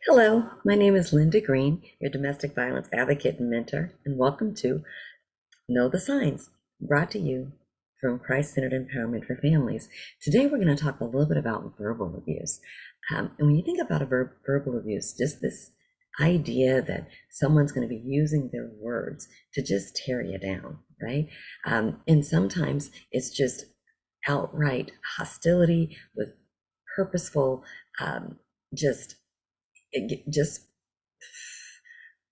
Hello, my name is Linda Green, your domestic violence advocate and mentor, and welcome to Know the Signs, brought to you from Christ-Centered Empowerment for Families. Today we're going to talk a little bit about verbal abuse. And when you think about verbal abuse, just this idea that someone's going to be using their words to just tear you down, right? And sometimes it's just outright hostility with purposeful, just just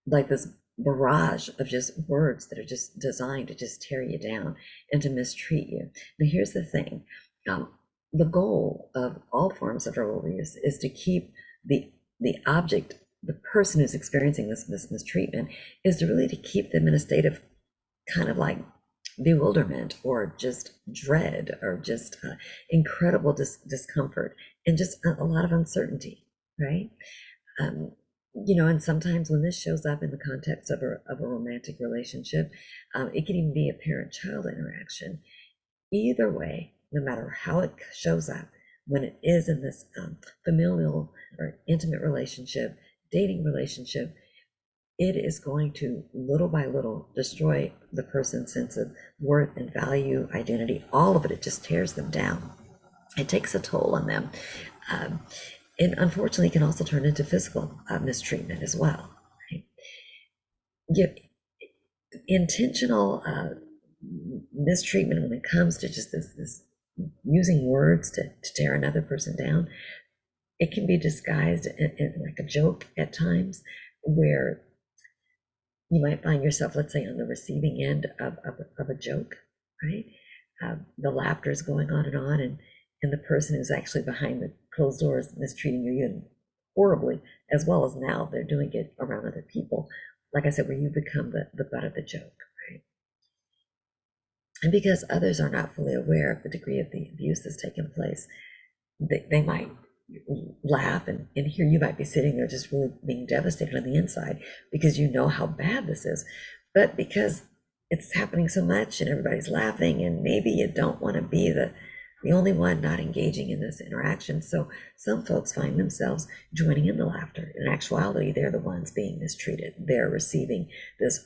like this barrage of just words that are just designed to just tear you down and to mistreat you. Now, here's the thing. The goal of all forms of verbal abuse is to keep the object, the person who's experiencing this mistreatment, is to really to keep them in a state of kind of like bewilderment or just dread or just incredible discomfort and just a lot of uncertainty, right? Um, and sometimes when this shows up in the context of a romantic relationship, it can even be a parent-child interaction. Either way, no matter how it shows up, when it is in this familial or intimate relationship, dating relationship, it is going to little by little destroy the person's sense of worth and value, identity, all of it. It just tears them down. It takes a toll on them. Um, and unfortunately can also turn into physical mistreatment as well. Right? Intentional mistreatment when it comes to just this using words to tear another person down, it can be disguised in like a joke at times, where you might find yourself, let's say, on the receiving end of a joke, right? The laughter is going on, and the person who's actually behind the closed doors mistreating you horribly, as well as now they're doing it around other people. Like I said, where you become the butt of the joke, right? And because others are not fully aware of the degree of the abuse that's taken place, they might laugh, and here you might be sitting there just really being devastated on the inside because you know how bad this is. But because it's happening so much and everybody's laughing, and maybe you don't want to be the only one not engaging in this interaction. So some folks find themselves joining in the laughter. In actuality, they're the ones being mistreated. They're receiving this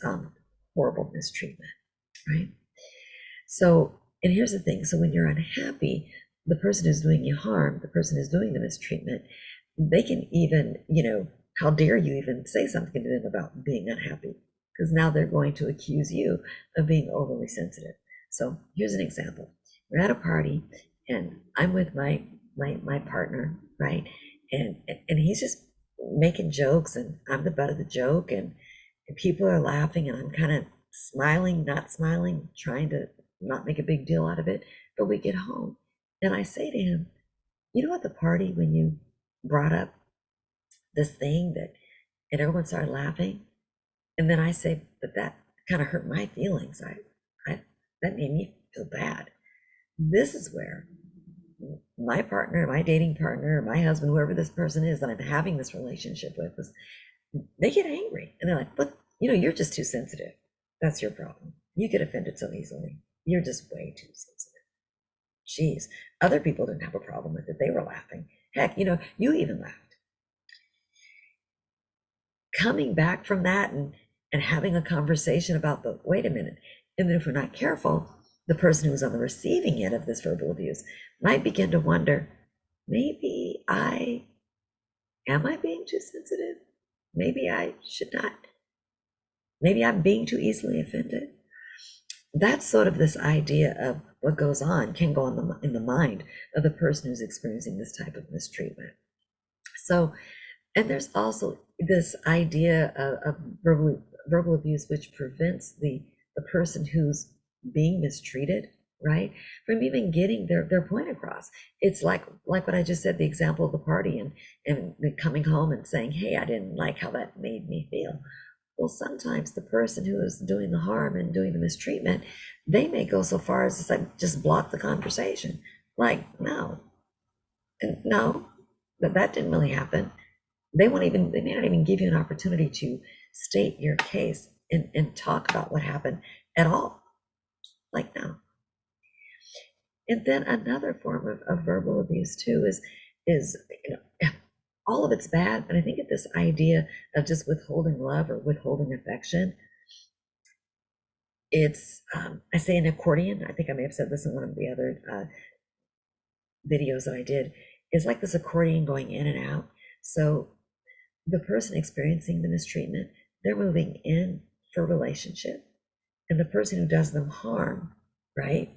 horrible mistreatment, right? So, and here's the thing. So when you're unhappy, the person who's doing you harm, the person who's doing the mistreatment, they can even, how dare you even say something to them about being unhappy? Because now they're going to accuse you of being overly sensitive. So here's an example. We're at a party and I'm with my partner, right? And he's just making jokes and I'm the butt of the joke, and people are laughing and I'm kind of smiling, not smiling, trying to not make a big deal out of it. But we get home and I say to him, at the party when you brought up this thing and everyone started laughing, and then I say, but that kind of hurt my feelings. I that made me feel bad. This is where my partner, my dating partner, my husband, whoever this person is that I'm having this relationship with, they get angry and they're like, look, you're just too sensitive. That's your problem. You get offended so easily. You're just way too sensitive. Jeez, other people didn't have a problem with it. They were laughing. Heck, you even laughed. Coming back from that and having a conversation about wait a minute. And then if we're not careful, the person who's on the receiving end of this verbal abuse might begin to wonder, maybe am I being too sensitive? Maybe I should not. Maybe I'm being too easily offended. That's sort of this idea of what goes on, can go on in the mind of the person who's experiencing this type of mistreatment. So, and there's also this idea of verbal abuse, which prevents the person who's being mistreated, right, from even getting their point across. It's like what I just said, the example of the party and coming home and saying, hey, I didn't like how that made me feel. Well, sometimes the person who is doing the harm and doing the mistreatment, they may go so far as to say, just block the conversation. Like, no, that didn't really happen. They may not even give you an opportunity to state your case and talk about what happened at all. Like, no. And then another form of verbal abuse too is all of it's bad, but I think that this idea of just withholding love or withholding affection, it's, I say an accordion, I think I may have said this in one of the other videos that I did, is like this accordion going in and out. So the person experiencing the mistreatment, they're moving in for relationship, and the person who does them harm, right?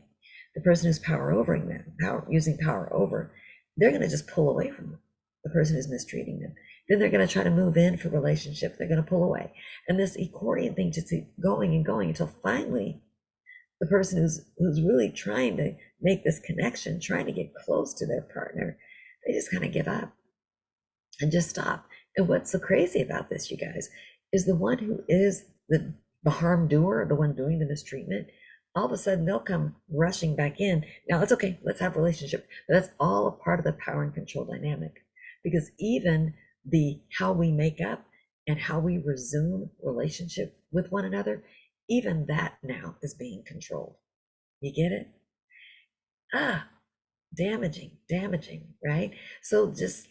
The person who's power overing them, using power over, they're going to just pull away from them, the person who's mistreating them. Then they're going to try to move in for relationship. They're going to pull away. And this accordion thing just keeps going and going until finally the person who's really trying to make this connection, trying to get close to their partner, they just kind of give up and just stop. And what's so crazy about this, you guys, is the one who is the harm doer, the one doing the mistreatment, all of a sudden they'll come rushing back in. Now it's okay, let's have a relationship. But that's all a part of the power and control dynamic. Because even the how we make up and how we resume relationship with one another, even that now is being controlled. You get it? Ah, damaging, right? So just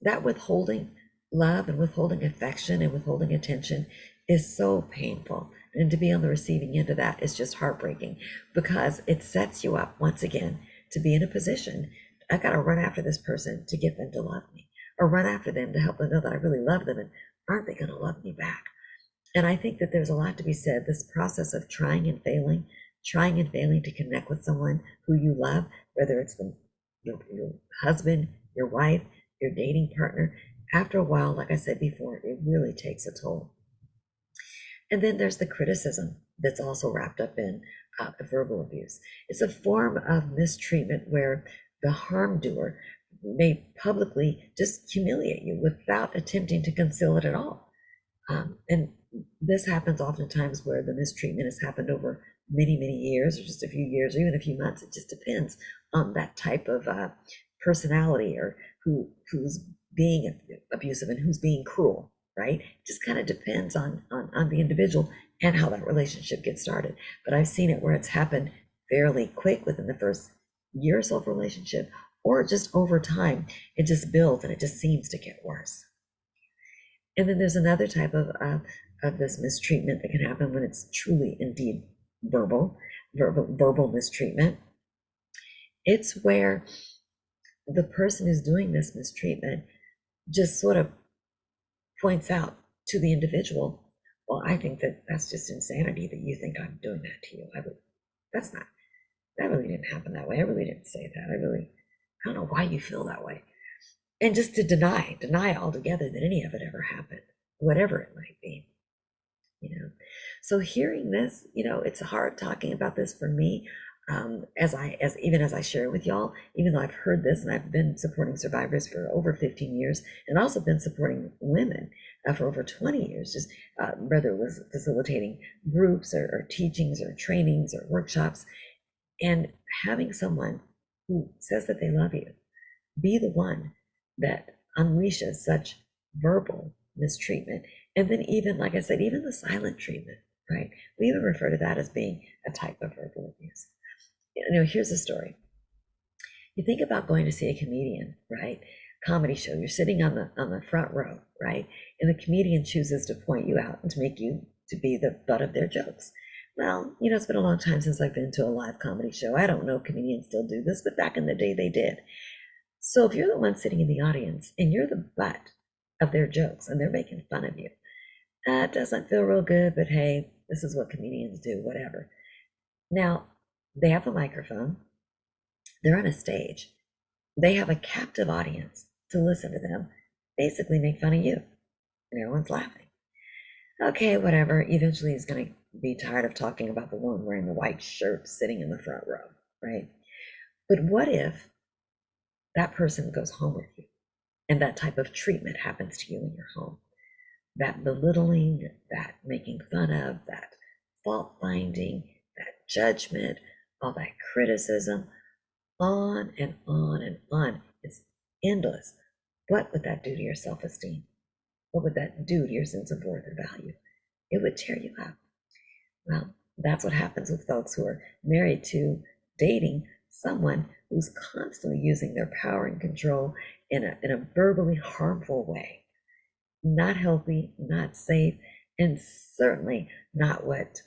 that withholding love and withholding affection and withholding attention is so painful. And to be on the receiving end of that is just heartbreaking, because it sets you up once again to be in a position, I got to run after this person to get them to love me, or run after them to help them know that I really love them, and aren't they going to love me back? And I think that there's a lot to be said, this process of trying and failing to connect with someone who you love, whether it's your husband, your wife, your dating partner. After a while, like I said before, it really takes a toll. And then there's the criticism that's also wrapped up in verbal abuse. It's a form of mistreatment where the harm doer may publicly just humiliate you without attempting to conceal it at all. And this happens oftentimes where the mistreatment has happened over many years, or just a few years, or even a few months. It just depends on that type of personality, or who's being abusive and who's being cruel, right? It just kind of depends on the individual and how that relationship gets started. But I've seen it where it's happened fairly quick within the first year or so of relationship, or just over time, it just builds and it just seems to get worse. And then there's another type of this mistreatment that can happen when it's truly indeed verbal mistreatment. It's where the person who's doing this mistreatment just sort of points out to the individual, well, I think that that's just insanity that you think I'm doing that to you. That really didn't happen that way. I really didn't say that. I don't know why you feel that way. And just to deny altogether that any of it ever happened, whatever it might be. So hearing this, it's hard talking about this for me, as I share it with y'all, even though I've heard this and I've been supporting survivors for over 15 years, and also been supporting women for over 20 years, just whether it was facilitating groups or teachings or trainings or workshops, and having someone who says that they love you be the one that unleashes such verbal mistreatment. And then even, like I said, even the silent treatment, right? We even refer to that as being a type of verbal abuse. Here's a story. You think about going to see a comedian, right? Comedy show, you're sitting on the front row, right? And the comedian chooses to point you out and to make you to be the butt of their jokes. Well, it's been a long time since I've been to a live comedy show. I don't know if comedians still do this, but back in the day they did. So if you're the one sitting in the audience and you're the butt of their jokes and they're making fun of you, that doesn't feel real good, but hey, this is what comedians do, whatever. Now, they have a microphone, they're on a stage, they have a captive audience to listen to them basically make fun of you, and everyone's laughing. Okay, whatever. Eventually he's going to be tired of talking about the one wearing the white shirt sitting in the front row, right? But what if that person goes home with you and that type of treatment happens to you in your home? That belittling, that making fun of, that fault finding, that judgment, all that criticism, on and on and on. It's endless. What would that do to your self-esteem? What would that do to your sense of worth or value? It would tear you up. Well, that's what happens with folks who are married to, dating someone who's constantly using their power and control in a verbally harmful way. Not healthy, not safe, and certainly not what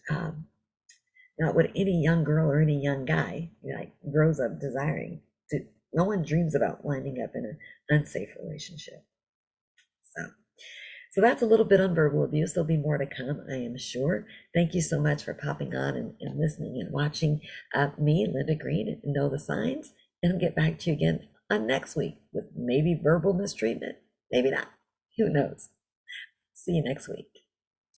any young girl or any young guy like grows up desiring to. No one dreams about winding up in an unsafe relationship. So, so that's a little bit on verbal abuse. There'll be more to come, I am sure. Thank you so much for popping on and listening and watching me, Linda Green, and Know the Signs. And I'll get back to you again on next week with maybe verbal mistreatment, maybe not. Who knows? See you next week.